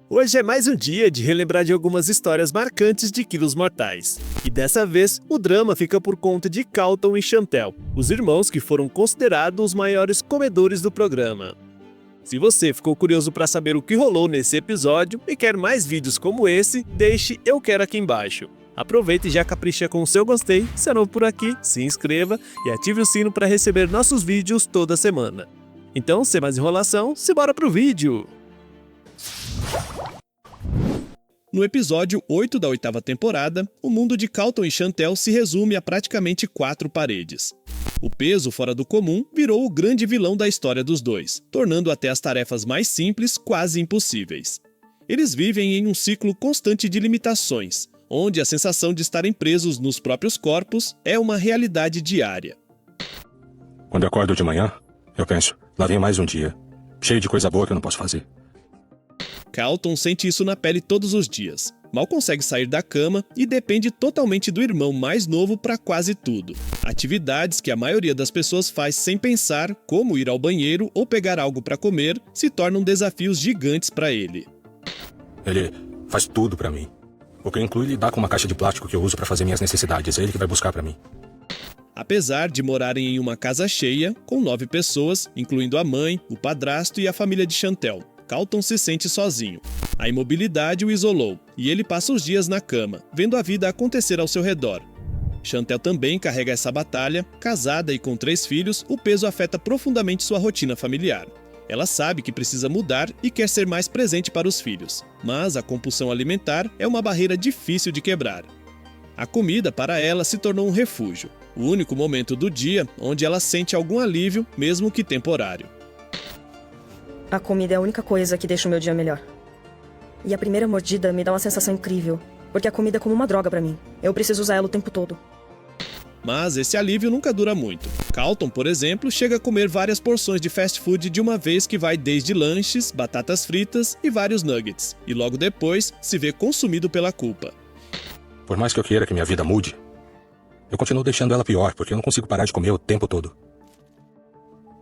Hoje é mais um dia de relembrar de algumas histórias marcantes de Quilos Mortais. E dessa vez, o drama fica por conta de Carlton e Chantel, os irmãos que foram considerados os maiores comedores do programa. Se você ficou curioso para saber o que rolou nesse episódio e quer mais vídeos como esse, deixe eu quero aqui embaixo. Aproveite e já capricha com o seu gostei, se é novo por aqui, se inscreva e ative o sino para receber nossos vídeos toda semana. Então, sem mais enrolação, simbora pro vídeo! No episódio 8 da 8ª temporada, o mundo de Carlton e Chantel se resume a praticamente 4 paredes. O peso fora do comum virou o grande vilão da história dos dois, tornando até as tarefas mais simples quase impossíveis. Eles vivem em um ciclo constante de limitações, onde a sensação de estarem presos nos próprios corpos é uma realidade diária. Quando eu acordo de manhã, eu penso, lá vem mais um dia, cheio de coisa boa que eu não posso fazer. Carlton sente isso na pele todos os dias. Mal consegue sair da cama e depende totalmente do irmão mais novo para quase tudo. Atividades que a maioria das pessoas faz sem pensar, como ir ao banheiro ou pegar algo para comer, se tornam desafios gigantes para ele. Ele faz tudo pra mim. O que inclui lidar com uma caixa de plástico que eu uso pra fazer minhas necessidades. É ele que vai buscar pra mim. Apesar de morarem em uma casa cheia, com 9 pessoas, incluindo a mãe, o padrasto e a família de Chantel, Carlton se sente sozinho. A imobilidade o isolou, e ele passa os dias na cama, vendo a vida acontecer ao seu redor. Chantel também carrega essa batalha. Casada e com 3 filhos, o peso afeta profundamente sua rotina familiar. Ela sabe que precisa mudar e quer ser mais presente para os filhos, mas a compulsão alimentar é uma barreira difícil de quebrar. A comida para ela se tornou um refúgio, o único momento do dia onde ela sente algum alívio, mesmo que temporário. A comida é a única coisa que deixa o meu dia melhor. E a primeira mordida me dá uma sensação incrível, porque a comida é como uma droga pra mim. Eu preciso usar ela o tempo todo. Mas esse alívio nunca dura muito. Carlton, por exemplo, chega a comer várias porções de fast food de uma vez, que vai desde lanches, batatas fritas e vários nuggets. E logo depois se vê consumido pela culpa. Por mais que eu queira que minha vida mude, eu continuo deixando ela pior, porque eu não consigo parar de comer o tempo todo.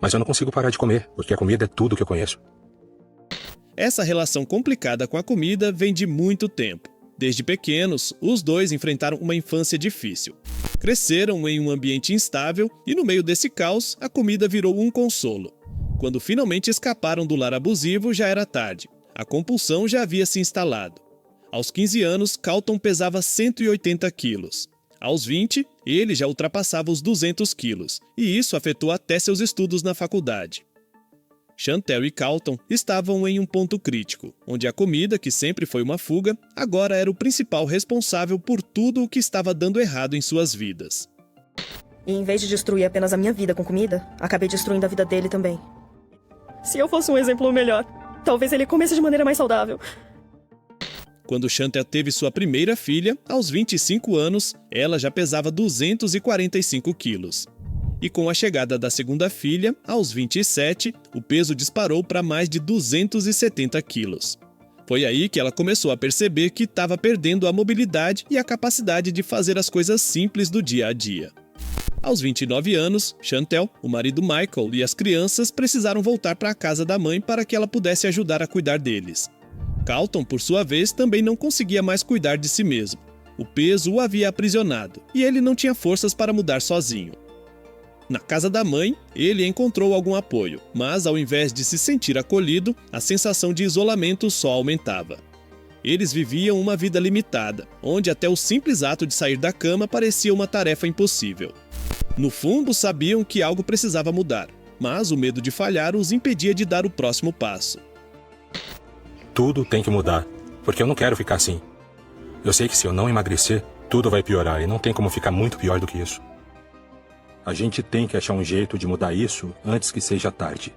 Mas eu não consigo parar de comer, porque a comida é tudo que eu conheço. Essa relação complicada com a comida vem de muito tempo. Desde pequenos, os dois enfrentaram uma infância difícil. Cresceram em um ambiente instável e no meio desse caos, a comida virou um consolo. Quando finalmente escaparam do lar abusivo, já era tarde. A compulsão já havia se instalado. Aos 15 anos, Carlton pesava 180 quilos. Aos 20, ele já ultrapassava os 200 quilos, e isso afetou até seus estudos na faculdade. Chantel e Carlton estavam em um ponto crítico, onde a comida, que sempre foi uma fuga, agora era o principal responsável por tudo o que estava dando errado em suas vidas. E em vez de destruir apenas a minha vida com comida, acabei destruindo a vida dele também. Se eu fosse um exemplo melhor, talvez ele comesse de maneira mais saudável. Quando Chantel teve sua primeira filha, aos 25 anos, ela já pesava 245 quilos. E com a chegada da segunda filha, aos 27, o peso disparou para mais de 270 quilos. Foi aí que ela começou a perceber que estava perdendo a mobilidade e a capacidade de fazer as coisas simples do dia a dia. Aos 29 anos, Chantel, o marido Michael e as crianças precisaram voltar para a casa da mãe para que ela pudesse ajudar a cuidar deles. Carlton, por sua vez, também não conseguia mais cuidar de si mesmo. O peso o havia aprisionado e ele não tinha forças para mudar sozinho. Na casa da mãe, ele encontrou algum apoio, mas ao invés de se sentir acolhido, a sensação de isolamento só aumentava. Eles viviam uma vida limitada, onde até o simples ato de sair da cama parecia uma tarefa impossível. No fundo, sabiam que algo precisava mudar, mas o medo de falhar os impedia de dar o próximo passo. Tudo tem que mudar, porque eu não quero ficar assim. Eu sei que se eu não emagrecer, tudo vai piorar e não tem como ficar muito pior do que isso. A gente tem que achar um jeito de mudar isso antes que seja tarde.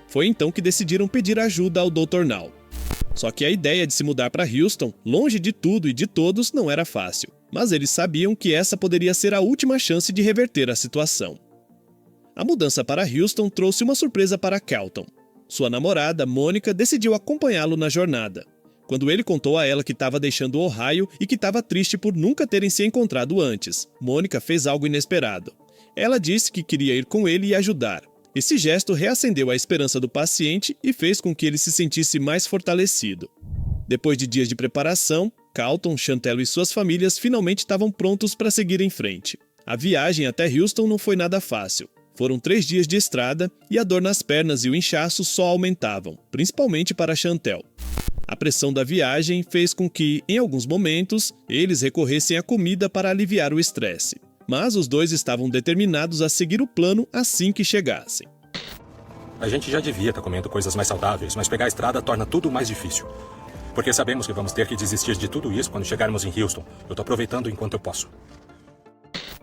Foi então que decidiram pedir ajuda ao Dr. Now. Só que a ideia de se mudar para Houston, longe de tudo e de todos, não era fácil. Mas eles sabiam que essa poderia ser a última chance de reverter a situação. A mudança para Houston trouxe uma surpresa para Carlton. Sua namorada, Mônica, decidiu acompanhá-lo na jornada. Quando ele contou a ela que estava deixando Ohio e que estava triste por nunca terem se encontrado antes, Mônica fez algo inesperado. Ela disse que queria ir com ele e ajudar. Esse gesto reacendeu a esperança do paciente e fez com que ele se sentisse mais fortalecido. Depois de dias de preparação, Carlton, Chantel e suas famílias finalmente estavam prontos para seguir em frente. A viagem até Houston não foi nada fácil. Foram 3 dias de estrada e a dor nas pernas e o inchaço só aumentavam, principalmente para Chantel. A pressão da viagem fez com que, em alguns momentos, eles recorressem à comida para aliviar o estresse. Mas os dois estavam determinados a seguir o plano assim que chegassem. A gente já devia estar comendo coisas mais saudáveis, mas pegar a estrada torna tudo mais difícil. Porque sabemos que vamos ter que desistir de tudo isso quando chegarmos em Houston. Eu tô aproveitando enquanto eu posso.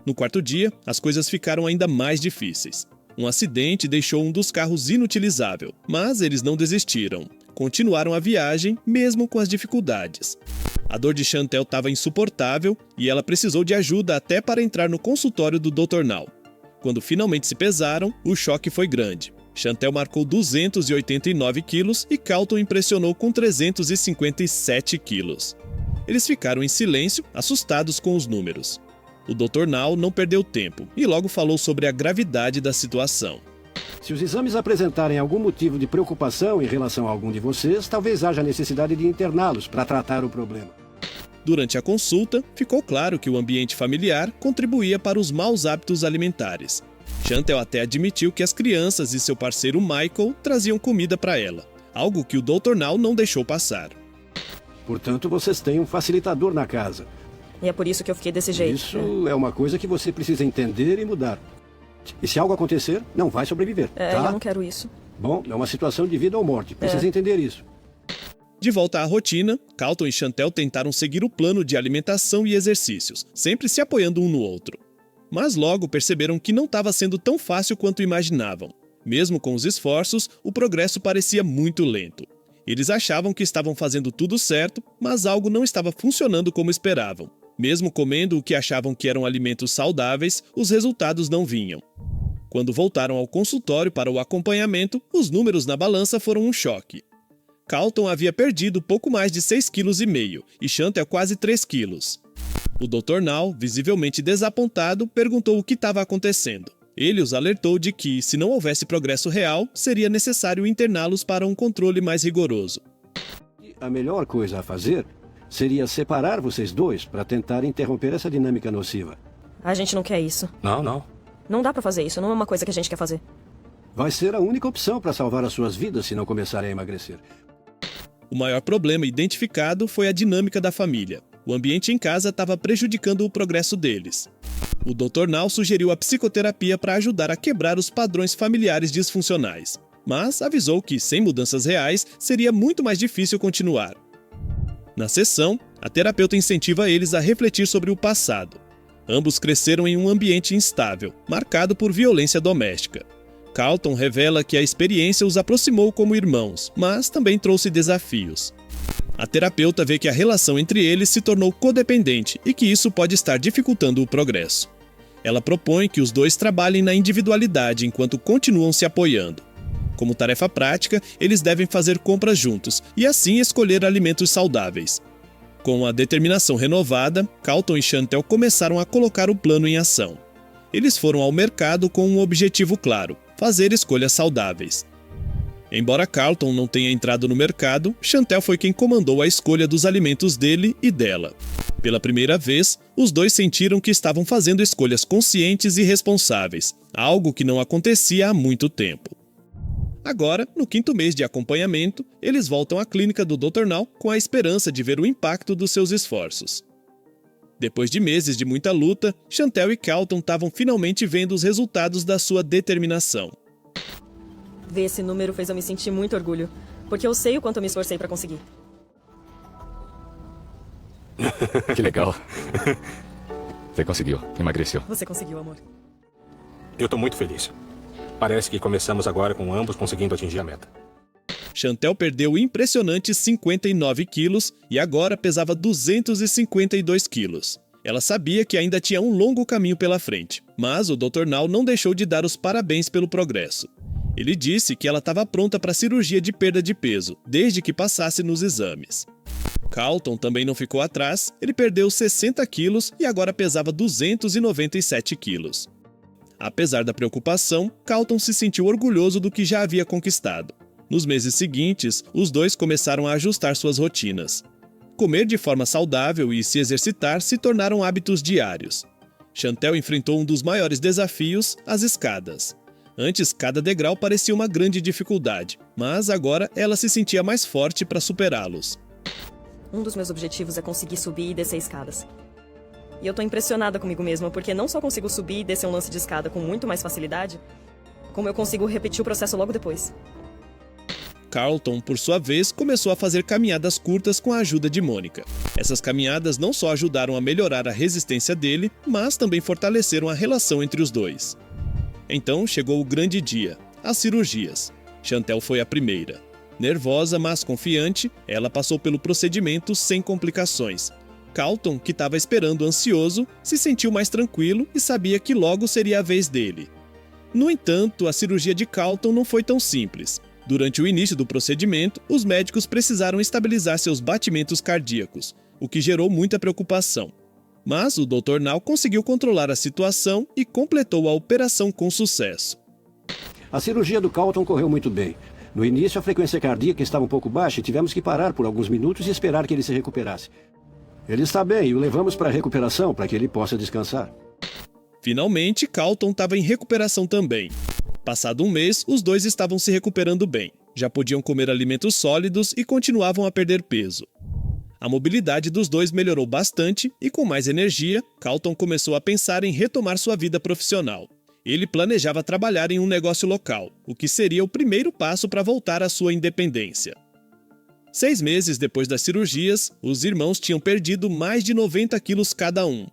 No 4º dia, as coisas ficaram ainda mais difíceis. Um acidente deixou um dos carros inutilizável, mas eles não desistiram. Continuaram a viagem, mesmo com as dificuldades. A dor de Chantel estava insuportável e ela precisou de ajuda até para entrar no consultório do Dr. Nall. Quando finalmente se pesaram, o choque foi grande. Chantel marcou 289 quilos e Carlton impressionou com 357 quilos. Eles ficaram em silêncio, assustados com os números. O Dr. Nall não perdeu tempo e logo falou sobre a gravidade da situação. Se os exames apresentarem algum motivo de preocupação em relação a algum de vocês, talvez haja necessidade de interná-los para tratar o problema. Durante a consulta, ficou claro que o ambiente familiar contribuía para os maus hábitos alimentares. Chantel até admitiu que as crianças e seu parceiro Michael traziam comida para ela, algo que o Dr. Nall não deixou passar. Portanto, vocês têm um facilitador na casa. E é por isso que eu fiquei desse jeito. Isso é uma coisa que você precisa entender e mudar. E se algo acontecer, não vai sobreviver, tá? Eu não quero isso. Bom, é uma situação de vida ou morte. Precisa entender isso. De volta à rotina, Carlton e Chantel tentaram seguir o plano de alimentação e exercícios, sempre se apoiando um no outro. Mas logo perceberam que não estava sendo tão fácil quanto imaginavam. Mesmo com os esforços, o progresso parecia muito lento. Eles achavam que estavam fazendo tudo certo, mas algo não estava funcionando como esperavam. Mesmo comendo o que achavam que eram alimentos saudáveis, os resultados não vinham. Quando voltaram ao consultório para o acompanhamento, os números na balança foram um choque. Carlton havia perdido pouco mais de 6,5 kg e Chantel quase 3 quilos. O Dr. Nall, visivelmente desapontado, perguntou o que estava acontecendo. Ele os alertou de que, se não houvesse progresso real, seria necessário interná-los para um controle mais rigoroso. A melhor coisa a fazer seria separar vocês dois para tentar interromper essa dinâmica nociva. A gente não quer isso. Não. Não dá pra fazer isso, não é uma coisa que a gente quer fazer. Vai ser a única opção para salvar as suas vidas se não começarem a emagrecer. O maior problema identificado foi a dinâmica da família. O ambiente em casa estava prejudicando o progresso deles. O Dr. Nall sugeriu a psicoterapia para ajudar a quebrar os padrões familiares disfuncionais, mas avisou que, sem mudanças reais, seria muito mais difícil continuar. Na sessão, a terapeuta incentiva eles a refletir sobre o passado. Ambos cresceram em um ambiente instável, marcado por violência doméstica. Carlton revela que a experiência os aproximou como irmãos, mas também trouxe desafios. A terapeuta vê que a relação entre eles se tornou codependente e que isso pode estar dificultando o progresso. Ela propõe que os dois trabalhem na individualidade enquanto continuam se apoiando. Como tarefa prática, eles devem fazer compras juntos e assim escolher alimentos saudáveis. Com a determinação renovada, Carlton e Chantel começaram a colocar o plano em ação. Eles foram ao mercado com um objetivo claro: fazer escolhas saudáveis. Embora Carlton não tenha entrado no mercado, Chantel foi quem comandou a escolha dos alimentos dele e dela. Pela primeira vez, os dois sentiram que estavam fazendo escolhas conscientes e responsáveis, algo que não acontecia há muito tempo. Agora, no 5º mês de acompanhamento, eles voltam à clínica do Dr. Nall com a esperança de ver o impacto dos seus esforços. Depois de meses de muita luta, Chantel e Carlton estavam finalmente vendo os resultados da sua determinação. Ver esse número fez eu me sentir muito orgulho, porque eu sei o quanto eu me esforcei pra conseguir. Que legal. Você conseguiu, emagreceu. Você conseguiu, amor. Eu tô muito feliz. Parece que começamos agora com ambos conseguindo atingir a meta. Chantel perdeu impressionantes 59 quilos e agora pesava 252 quilos. Ela sabia que ainda tinha um longo caminho pela frente, mas o Dr. Nall não deixou de dar os parabéns pelo progresso. Ele disse que ela estava pronta para a cirurgia de perda de peso, desde que passasse nos exames. Carlton também não ficou atrás, ele perdeu 60 quilos e agora pesava 297 quilos. Apesar da preocupação, Carlton se sentiu orgulhoso do que já havia conquistado. Nos meses seguintes, os dois começaram a ajustar suas rotinas. Comer de forma saudável e se exercitar se tornaram hábitos diários. Chantel enfrentou um dos maiores desafios, as escadas. Antes, cada degrau parecia uma grande dificuldade, mas agora ela se sentia mais forte para superá-los. Um dos meus objetivos é conseguir subir e descer escadas. E eu tô impressionada comigo mesma, porque não só consigo subir e descer um lance de escada com muito mais facilidade, como eu consigo repetir o processo logo depois. Carlton, por sua vez, começou a fazer caminhadas curtas com a ajuda de Mônica. Essas caminhadas não só ajudaram a melhorar a resistência dele, mas também fortaleceram a relação entre os dois. Então chegou o grande dia, as cirurgias. Chantel foi a primeira. Nervosa, mas confiante, ela passou pelo procedimento sem complicações. Carlton, que estava esperando ansioso, se sentiu mais tranquilo e sabia que logo seria a vez dele. No entanto, a cirurgia de Carlton não foi tão simples. Durante o início do procedimento, os médicos precisaram estabilizar seus batimentos cardíacos, o que gerou muita preocupação. Mas o Dr. Nall conseguiu controlar a situação e completou a operação com sucesso. A cirurgia do Carlton correu muito bem. No início, a frequência cardíaca estava um pouco baixa e tivemos que parar por alguns minutos e esperar que ele se recuperasse. Ele está bem e o levamos para a recuperação para que ele possa descansar. Finalmente, Carlton estava em recuperação também. Passado um mês, os dois estavam se recuperando bem. Já podiam comer alimentos sólidos e continuavam a perder peso. A mobilidade dos dois melhorou bastante e, com mais energia, Carlton começou a pensar em retomar sua vida profissional. Ele planejava trabalhar em um negócio local, o que seria o primeiro passo para voltar à sua independência. 6 meses depois das cirurgias, os irmãos tinham perdido mais de 90 quilos cada um.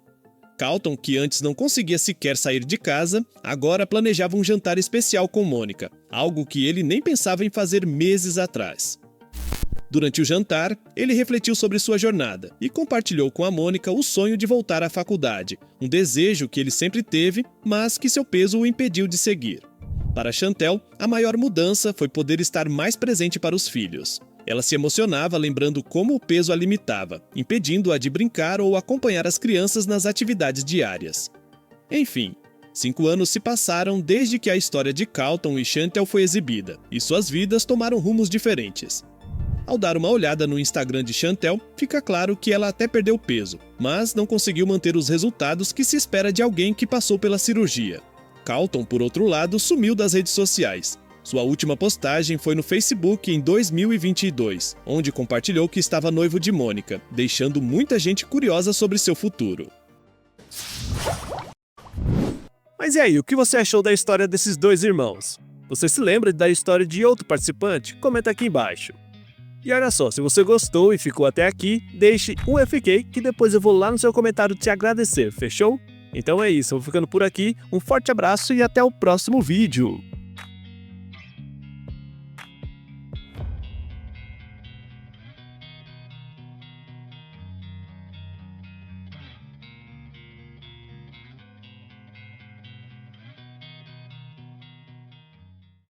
Carlton, que antes não conseguia sequer sair de casa, agora planejava um jantar especial com Mônica, algo que ele nem pensava em fazer meses atrás. Durante o jantar, ele refletiu sobre sua jornada e compartilhou com a Mônica o sonho de voltar à faculdade, um desejo que ele sempre teve, mas que seu peso o impediu de seguir. Para Chantel, a maior mudança foi poder estar mais presente para os filhos. Ela se emocionava lembrando como o peso a limitava, impedindo-a de brincar ou acompanhar as crianças nas atividades diárias. Enfim, 5 anos se passaram desde que a história de Carlton e Chantel foi exibida, e suas vidas tomaram rumos diferentes. Ao dar uma olhada no Instagram de Chantel, fica claro que ela até perdeu peso, mas não conseguiu manter os resultados que se espera de alguém que passou pela cirurgia. Carlton, por outro lado, sumiu das redes sociais. Sua última postagem foi no Facebook em 2022, onde compartilhou que estava noivo de Mônica, deixando muita gente curiosa sobre seu futuro. Mas e aí, o que você achou da história desses dois irmãos? Você se lembra da história de outro participante? Comenta aqui embaixo. E olha só, se você gostou e ficou até aqui, deixe um FK que depois eu vou lá no seu comentário te agradecer, fechou? Então é isso, eu vou ficando por aqui, um forte abraço e até o próximo vídeo!